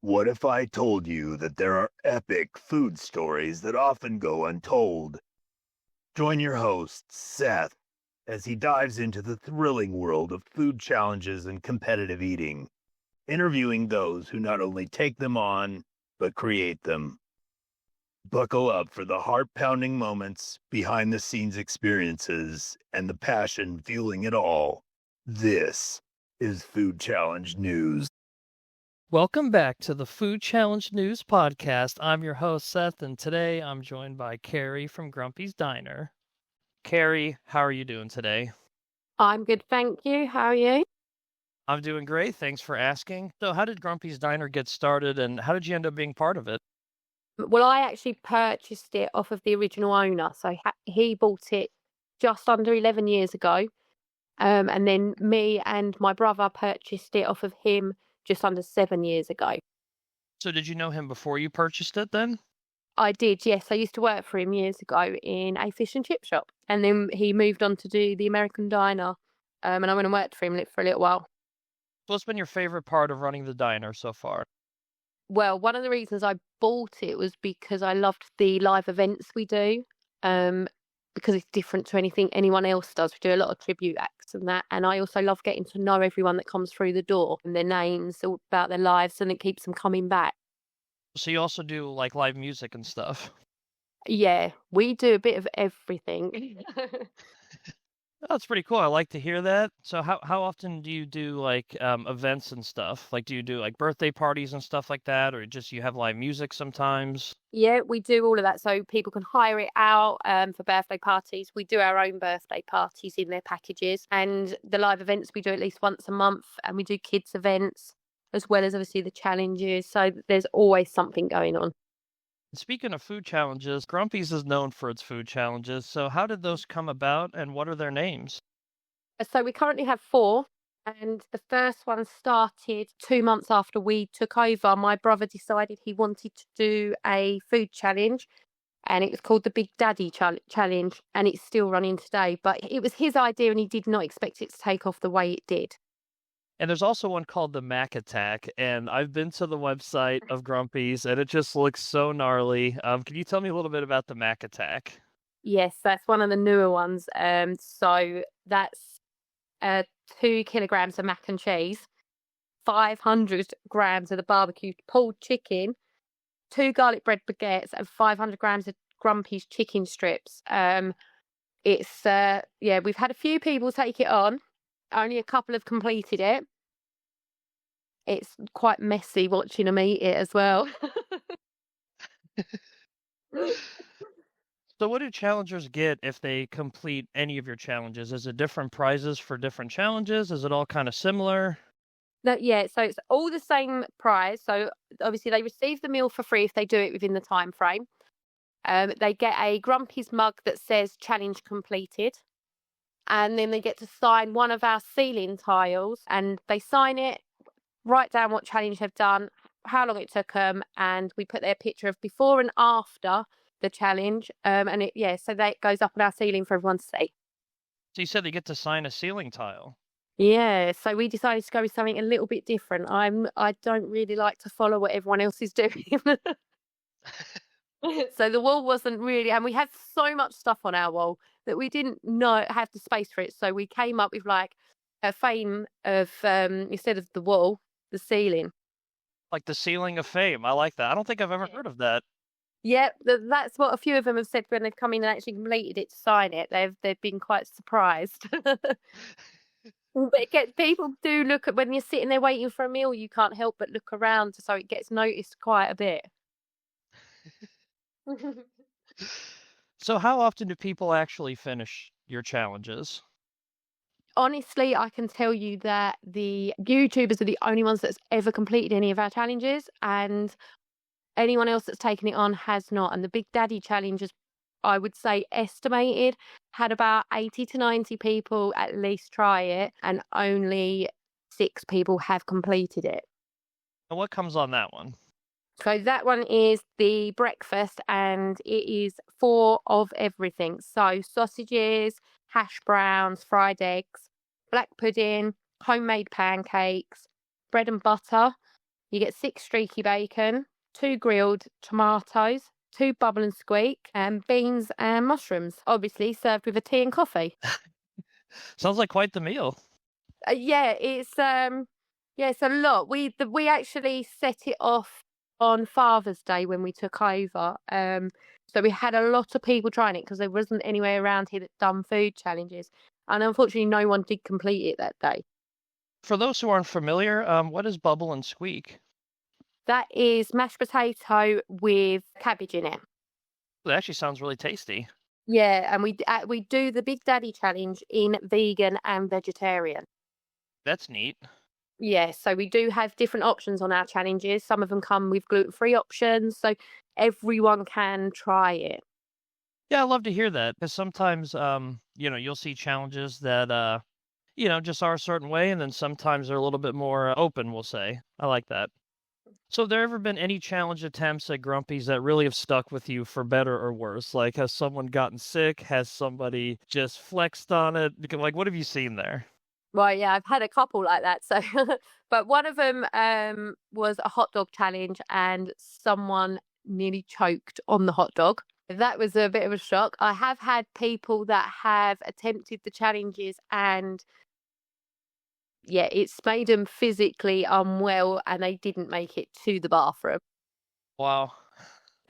What if I told you that there are epic food stories that often go untold? Join your host, Seth, as he dives into the thrilling world of food challenges and competitive eating, interviewing those who not only take them on, but create them. Buckle up for the heart-pounding moments, behind-the-scenes experiences, and the passion fueling it all. This is Food Challenge News. Welcome back to the Food Challenge News Podcast. I'm your host, Seth, and today I'm joined by Kerry from Grumpy's Diner. Kerry, how are you doing today? I'm good, thank you. How are you? I'm doing great. Thanks for asking. So, how did Grumpy's Diner get started, and how did you end up being part of it? Well, I actually purchased it off of the original owner. So he bought it just under 11 years ago. And then me and my brother purchased it off of him just under 7 years ago. So, did you know him before you purchased it then? I did, yes. I used to work for him years ago in a fish and chip shop. And then he moved on to do the American Diner. And I went and worked for him for a little while. So, what's been your favorite part of running the diner so far? Well, one of the reasons I bought it was because I loved the live events we do, because it's different to anything anyone else does. We do a lot of tribute acts and that, and I also love getting to know everyone that comes through the door and their names, all about their lives, and it keeps them coming back. So, you also do like live music and stuff. Yeah, we do a bit of everything. That's pretty cool. I like to hear that. So how often do you do like events and stuff? Like do you do like birthday parties and stuff like that, or just you have live music sometimes? Yeah, we do all of that. So people can hire it out for birthday parties. We do our own birthday parties in their packages. And the live events we do at least once a month. And we do kids events as well as obviously the challenges. So there's always something going on. Speaking of food challenges, Grumpy's is known for its food challenges. So how did those come about and what are their names? So we currently have 4. And the first one started 2 months after we took over. My brother decided he wanted to do a food challenge, and it was called the Big Daddy Challenge, and it's still running today. But it was his idea, and he did not expect it to take off the way it did. And there's also one called the Mac Attack, and I've been to the website of Grumpy's, and it just looks so gnarly. Can you tell me a little bit about the Mac Attack? Yes, that's one of the newer ones. So that's 2 kilograms of mac and cheese, 500 grams of the barbecue pulled chicken, 2 garlic bread baguettes, and 500 grams of Grumpy's chicken strips. We've had a few people take it on. Only a couple have completed it. It's quite messy watching them eat it as well. So what do challengers get if they complete any of your challenges? Is it different prizes for different challenges? Is it all kind of similar? So it's all the same prize. So obviously they receive the meal for free if they do it within the time frame. They get a Grumpy's mug that says challenge completed. And then they get to sign one of our ceiling tiles, and they sign it, write down what challenge they've done, how long it took them, and we put their picture of before and after the challenge. So that goes up on our ceiling for everyone to see. So you said they get to sign a ceiling tile. Yeah, so we decided to go with something a little bit different. I don't really like to follow what everyone else is doing. So the wall wasn't really, and we had so much stuff on our wall that we didn't have the space for it. So we came up with like a fame of instead of the wall, the ceiling. Like the ceiling of fame. I like that. I don't think I've ever heard of that. Yeah, that's what a few of them have said when they've come in and actually completed it to sign it. They've been quite surprised. But people do look at when you're sitting there waiting for a meal, you can't help but look around, so it gets noticed quite a bit. So how often do people actually finish your challenges? Honestly, I can tell you that the YouTubers are the only ones that's ever completed any of our challenges, and anyone else that's taken it on has not. And the Big Daddy Challenge is, I would say, estimated, had about 80 to 90 people at least try it, and only 6 people have completed it. And what comes on that one? So that one is the breakfast, and it is 4 of everything. So sausages, hash browns, fried eggs, black pudding, homemade pancakes, bread and butter, You get 6 streaky bacon, 2 grilled tomatoes, 2 bubble and squeak, and beans and mushrooms, obviously served with a tea and coffee. Sounds like quite the meal. Yeah, it's a lot. We actually set it off on Father's Day when we took over. So we had a lot of people trying it because there wasn't anywhere around here that done food challenges, and unfortunately, no one did complete it that day. For those who aren't familiar, what is bubble and squeak? That is mashed potato with cabbage in it. That actually sounds really tasty. Yeah, and we do the Big Daddy challenge in vegan and vegetarian. That's neat. Yeah, so we do have different options on our challenges. Some of them come with gluten-free options, so everyone can try it. Yeah, I love to hear that because sometimes, you'll see challenges that, just are a certain way, and then sometimes they're a little bit more open, we'll say. I like that. So, have there ever been any challenge attempts at Grumpy's that really have stuck with you for better or worse? Like, has someone gotten sick? Has somebody just flexed on it? Like, what have you seen there? Well, yeah, I've had a couple like that. So, but one of them was a hot dog challenge, and someone nearly choked on the hot dog. That was a bit of a shock. I have had people that have attempted the challenges, and yeah, it's made them physically unwell, and they didn't make it to the bathroom. Wow.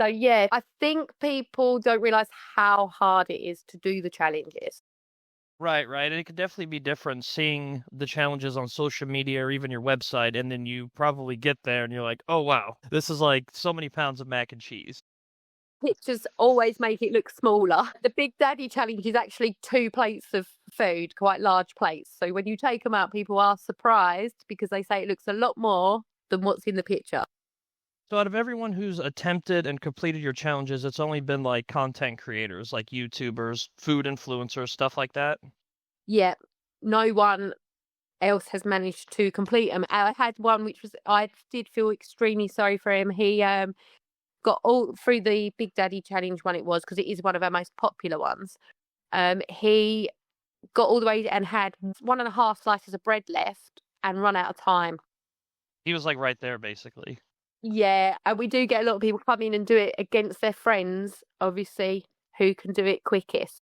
So yeah, I think people don't realize how hard it is to do the challenges. Right, right. And it could definitely be different seeing the challenges on social media or even your website, and then you probably get there and you're like, oh, wow, this is like so many pounds of mac and cheese. Pictures always make it look smaller. The Big Daddy challenge is actually 2 plates of food, quite large plates. So when you take them out, people are surprised because they say it looks a lot more than what's in the picture. So out of everyone who's attempted and completed your challenges, it's only been like content creators, like YouTubers, food influencers, stuff like that. Yeah, no one else has managed to complete them. I had one I did feel extremely sorry for him. He got all through the Big Daddy challenge one it was, because it is one of our most popular ones. He got all the way and had 1.5 slices of bread left and run out of time. He was like right there, basically. Yeah, and we do get a lot of people come in and do it against their friends, obviously, who can do it quickest.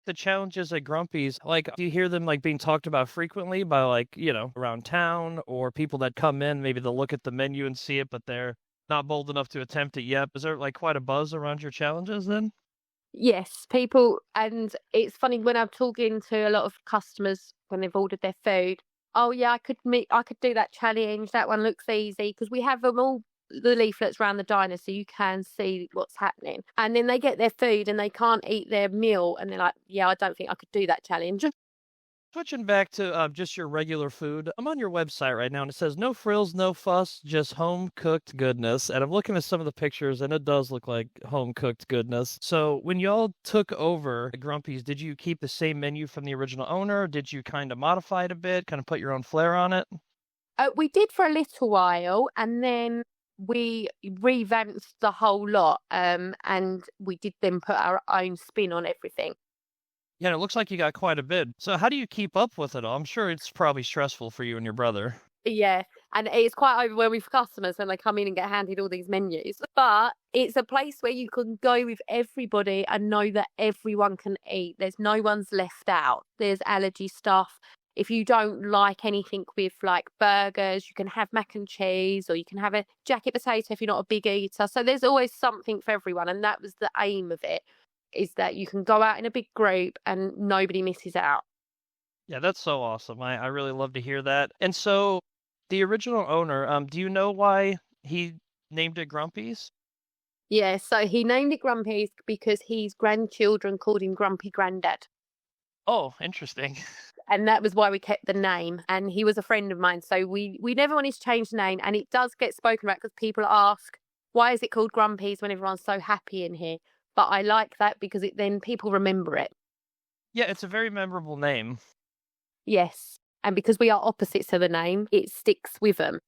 The challenges at Grumpy's, like, do you hear them like being talked about frequently by like, around town, or people that come in, maybe they'll look at the menu and see it, but they're not bold enough to attempt it yet? Is there like quite a buzz around your challenges then? Yes, people, and it's funny when I'm talking to a lot of customers when they've ordered their food. Oh yeah, I could do that challenge. That one looks easy, because we have them all, the leaflets around the diner, so you can see what's happening. And then they get their food and they can't eat their meal, and they're like, "Yeah, I don't think I could do that challenge." Switching back to just your regular food, I'm on your website right now and it says no frills, no fuss, just home cooked goodness. And I'm looking at some of the pictures and it does look like home cooked goodness. So when y'all took over Grumpy's, did you keep the same menu from the original owner? Did you kind of modify it a bit, kind of put your own flair on it? We did for a little while, and then we revamped the whole lot, and we did then put our own spin on everything. Yeah, and it looks like you got quite a bit. So how do you keep up with it all? I'm sure it's probably stressful for you and your brother. Yeah, and it's quite overwhelming for customers when they come in and get handed all these menus. But it's a place where you can go with everybody and know that everyone can eat. There's no one's left out. There's allergy stuff. If you don't like anything with like burgers, you can have mac and cheese, or you can have a jacket potato if you're not a big eater. So there's always something for everyone. And that was the aim of it, is that you can go out in a big group and nobody misses out. Yeah, that's so awesome. I really love to hear that. And so the original owner, do you know why he named it Grumpy's? Yeah, so he named it Grumpy's because his grandchildren called him Grumpy Grandad. Oh, interesting. And that was why we kept the name. And he was a friend of mine. So we never wanted to change the name. And it does get spoken about because people ask, why is it called Grumpy's when everyone's so happy in here? But I like that because then people remember it. Yeah, it's a very memorable name. Yes. And because we are opposites to the name, it sticks with them.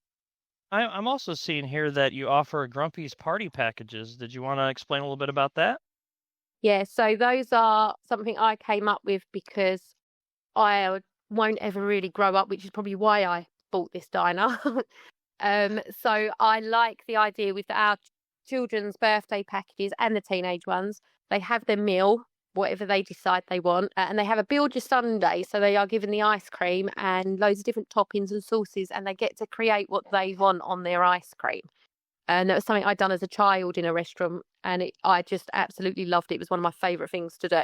I'm also seeing here that you offer Grumpy's party packages. Did you want to explain a little bit about that? Yeah, so those are something I came up with because I won't ever really grow up, which is probably why I bought this diner. So I like the idea with our children's birthday packages and the teenage ones. They have their meal, whatever they decide they want, and they have a build your Sunday. So they are given the ice cream and loads of different toppings and sauces, and they get to create what they want on their ice cream. And that was something I'd done as a child in a restaurant, and I just absolutely loved it. It was one of my favourite things to do.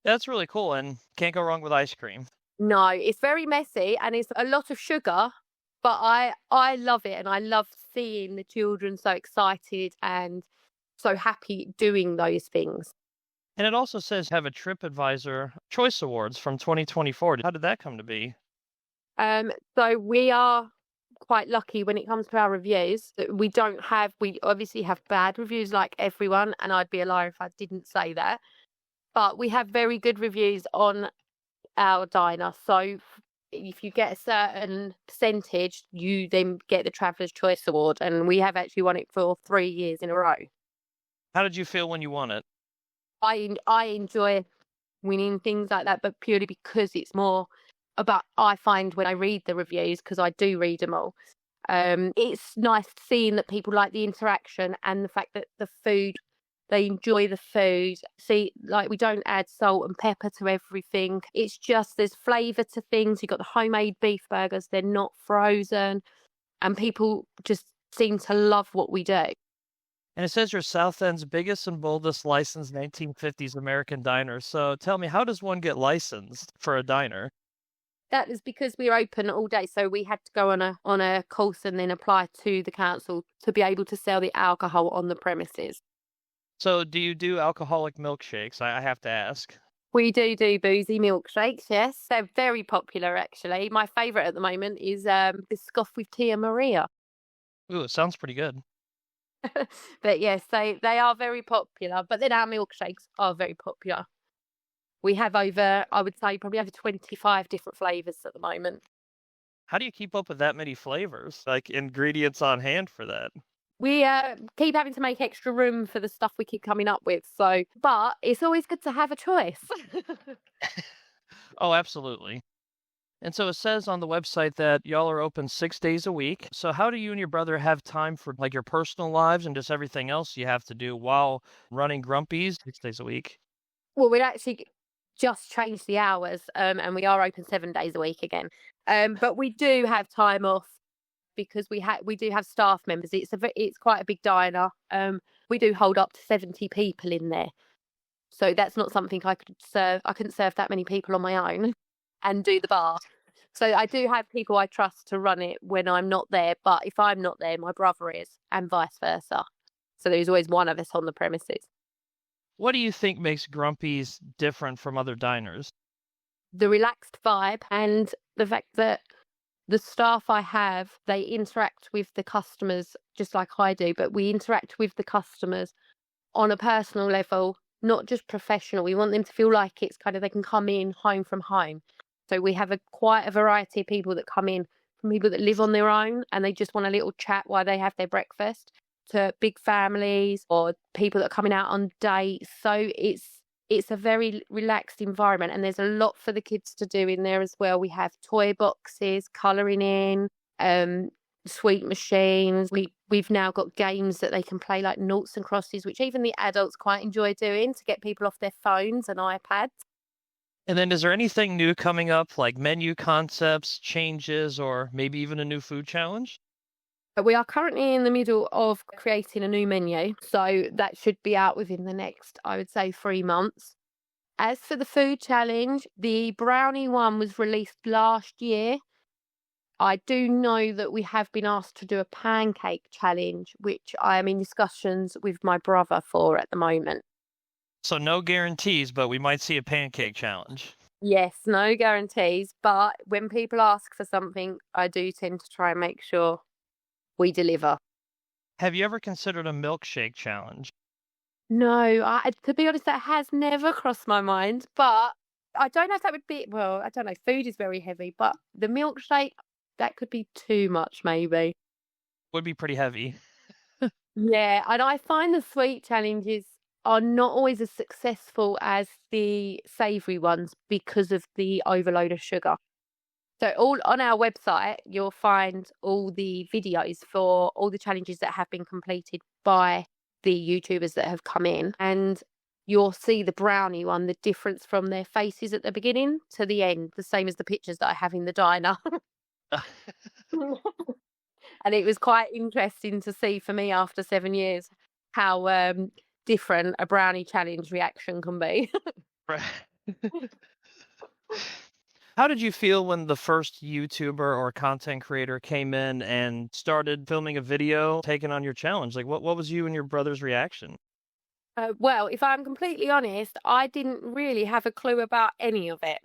That's really cool, and can't go wrong with ice cream. No, it's very messy and it's a lot of sugar, but I love it, and I love seeing the children so excited and so happy doing those things. And it also says have a TripAdvisor Choice Awards from 2024. How did that come to be? So we are quite lucky when it comes to our reviews. That we obviously have bad reviews like everyone, and I'd be a liar if I didn't say that. But we have very good reviews on our diner. So if you get a certain percentage, you then get the Traveller's Choice Award, and we have actually won it for 3 years in a row. How did you feel when you won it? I enjoy winning things like that, but purely because it's more about, I find when I read the reviews, because I do read them all, it's nice seeing that people like the interaction and the fact that the food, they enjoy the food. See, like, we don't add salt and pepper to everything. It's just there's flavour to things. You've got the homemade beef burgers, they're not frozen, and people just seem to love what we do. And it says you're South End's biggest and boldest licensed 1950s American diner. So tell me, how does one get licensed for a diner? That is because we're open all day, so we had to go on a course and then apply to the council to be able to sell the alcohol on the premises. So do you do alcoholic milkshakes? I have to ask. We do boozy milkshakes, yes. They're very popular, actually. My favourite at the moment is Biscoff with Tia Maria. Ooh, it sounds pretty good. But yes, they are very popular. But then our milkshakes are very popular. We have I would say, probably over 25 different flavours at the moment. How do you keep up with that many flavors? Like ingredients on hand for that? We keep having to make extra room for the stuff we keep coming up with. So, but it's always good to have a choice. Oh, absolutely. And so it says on the website that y'all are open 6 days a week. So how do you and your brother have time for like your personal lives and just everything else you have to do while running Grumpy's 6 days a week? Well, we'd actually just changed the hours, and we are open 7 days a week again. But we do have time off because we do have staff members. It's quite a big diner. We do hold up to 70 people in there, so that's not something I could serve. I couldn't serve that many people on my own and do the bar. So I do have people I trust to run it when I'm not there. But if I'm not there, my brother is, and vice versa. So there's always one of us on the premises. What do you think makes Grumpy's different from other diners? The relaxed vibe and the fact that the staff I have, they interact with the customers just like I do, but we interact with the customers on a personal level, not just professional. We want them to feel like it's kind of, they can come in home from home. So we have quite a variety of people that come in, from people that live on their own and they just want a little chat while they have their breakfast, to big families or people that are coming out on dates. So it's a very relaxed environment, and there's a lot for the kids to do in there as well. We have toy boxes, colouring in, sweet machines. We've now got games that they can play, like noughts and crosses, which even the adults quite enjoy doing to get people off their phones and iPads. And then is there anything new coming up, like menu concepts, changes, or maybe even a new food challenge? We are currently in the middle of creating a new menu, so that should be out within the next, I would say, 3 months. As for the food challenge, the brownie one was released last year. I do know that we have been asked to do a pancake challenge, which I am in discussions with my brother for at the moment. So no guarantees, but we might see a pancake challenge. Yes, no guarantees, but when people ask for something, I do tend to try and make sure we deliver. Have you ever considered a milkshake challenge? No, to be honest, that has never crossed my mind, but I don't know if that would be, well, I don't know, food is very heavy, but the milkshake, that could be too much maybe. Would be pretty heavy. Yeah, and I find the sweet challenges are not always as successful as the savoury ones because of the overload of sugar. So all on our website, you'll find all the videos for all the challenges that have been completed by the YouTubers that have come in, and you'll see the brownie one, the difference from their faces at the beginning to the end, the same as the pictures that I have in the diner. And it was quite interesting to see for me after 7 years how different a brownie challenge reaction can be. Right. How did you feel when the first YouTuber or content creator came in and started filming a video taking on your challenge? Like, what was you and your brother's reaction? Well, if I'm completely honest, I didn't really have a clue about any of it.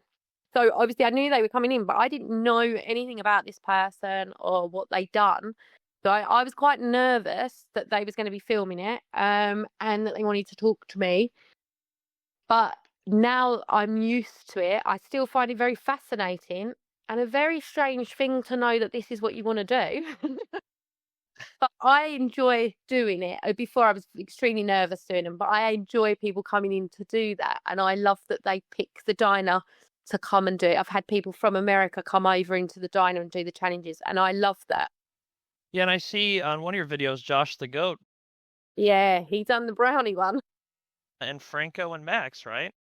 So obviously I knew they were coming in, but I didn't know anything about this person or what they'd done. So I was quite nervous that they was going to be filming it, and that they wanted to talk to me. But now I'm used to it. I still find it very fascinating and a very strange thing to know that this is what you want to do. But I enjoy doing it. Before I was extremely nervous doing them, but I enjoy people coming in to do that. And I love that they pick the diner to come and do it. I've had people from America come over into the diner and do the challenges, and I love that. Yeah, and I see on one of your videos, Josh the Goat Yeah, he done the brownie one. and Franco and Max, right?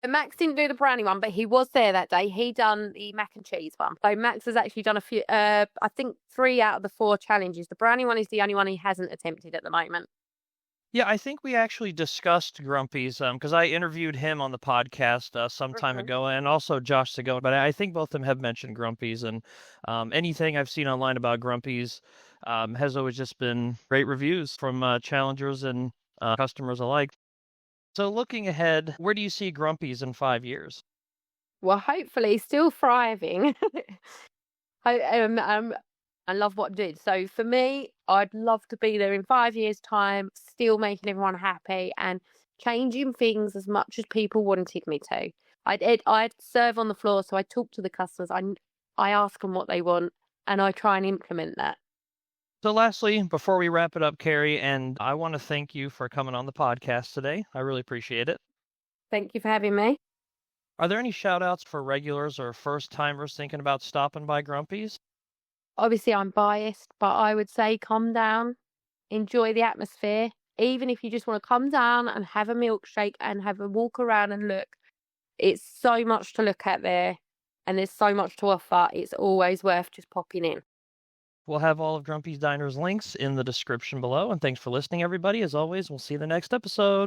And Max didn't do the brownie one, but he was there that day. He done the mac and cheese one. So Max has actually done a few, I think 3 out of the 4 challenges. The brownie one is the only one he hasn't attempted at the moment. Yeah, I think we actually discussed Grumpy's because I interviewed him on the podcast some time ago, and also Josh the Goat. But I think both of them have mentioned Grumpy's, and anything I've seen online about Grumpy's has always just been great reviews from challengers and customers alike. So looking ahead, where do you see Grumpy's in 5 years? Well, hopefully still thriving. I love what I did. So for me, I'd love to be there in 5 years' time, still making everyone happy and changing things as much as people wanted me to. I'd serve on the floor, so I talk to the customers. I ask them what they want, and I try and implement that. So lastly, before we wrap it up, Kerry, and I want to thank you for coming on the podcast today. I really appreciate it. Thank you for having me. Are there any shout outs for regulars or first timers thinking about stopping by Grumpy's? Obviously, I'm biased, but I would say come down, enjoy the atmosphere. Even if you just want to come down and have a milkshake and have a walk around and look, it's so much to look at there and there's so much to offer. It's always worth just popping in. We'll have all of Grumpy's Diner's links in the description below. And thanks for listening, everybody. As always, we'll see you in the next episode.